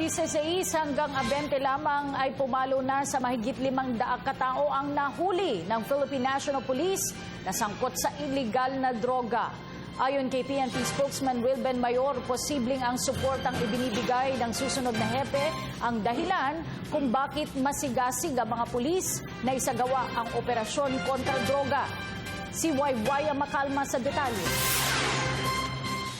16 hanggang 20 lamang ay pumalo na sa mahigit 500 katao ang nahuli ng Philippine National Police na sangkot sa illegal na droga. Ayon kay PNP spokesman Wilben Mayor, posibleng ang suportang ibinibigay ng susunod na hepe ang dahilan kung bakit masigasig ang mga pulis na isagawa ang operasyon kontra droga. Si Waywaya Makalma sa detalye.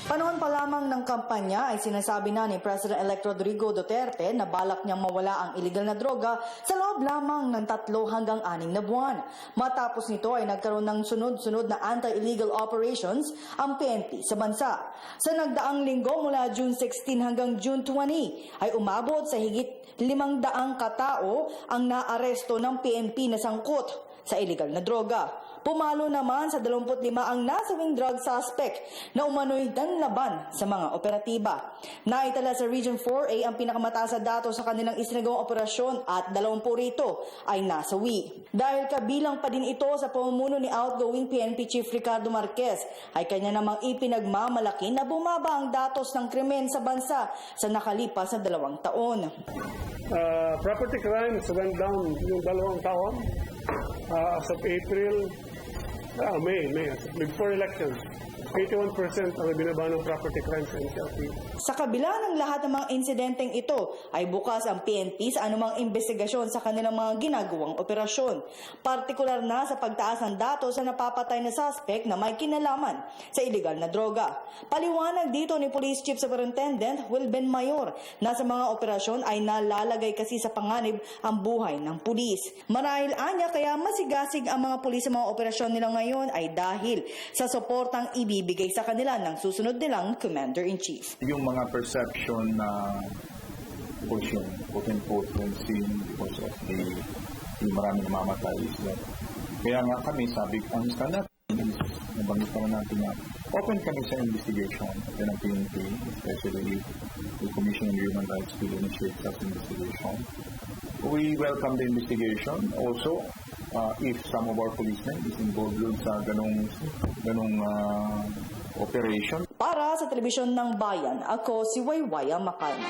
Panahon pa lamang ng kampanya ay sinasabi na ni President-elect Rodrigo Duterte na balak niyang mawala ang iligal na droga sa loob lamang ng 3 hanggang 6 na buwan. Matapos nito ay nagkaroon ng sunod-sunod na anti-illegal operations ang PNP sa bansa. Sa nagdaang linggo mula June 16 hanggang June 20 ay umabot sa higit 500 katao ang naaresto ng PNP na sangkot sa illegal na droga. Pumalo naman sa 25 ang nasawing drug suspect na umano'y danlaban sa mga operatiba. Naitala sa Region 4A ang pinakamataas na datos sa kanilang isinagawang operasyon at 20 rito ay nasawi. Dahil kabilang pa din ito sa pamumuno ni outgoing PNP Chief Ricardo Marquez, ay kanya namang ipinagmamalaki na bumaba ang datos ng krimen sa bansa sa nakalipas na 2 taon. Property crimes went down yung 2 taon. As of April, May, before elections, 81% ang binaba ng property crimes sa NCRP. Sa kabila ng lahat ng mga insidenteng ito, ay bukas ang PNP sa anumang investigasyon sa kanilang mga ginagawang operasyon. Partikular na sa pagtaas ng datos sa napapatay na suspect na may kinalaman sa iligal na droga. Paliwanag dito ni Police Chief Superintendent Wilben Mayor na sa mga operasyon ay nalalagay kasi sa panganib ang buhay ng pulis. Marahil anya kaya masigasig ang mga pulis sa mga operasyon nila ngayon ay dahil sa suportang ibibigay sa kanila ng susunod nilang Commander-in-Chief. Yung mga perception na portion, quote-unquote, because of the maraming namamatay is that. Kaya nga kami, ang standard is, nabanggit pa natin na open kami sa investigation ng PNP, especially the Commission on Human Rights to initiate such investigation. We welcome the investigation. Also, if some of our policemen is involved sa ganong operation. Para sa Telebisyon ng Bayan, ako si Waywaya Makalma.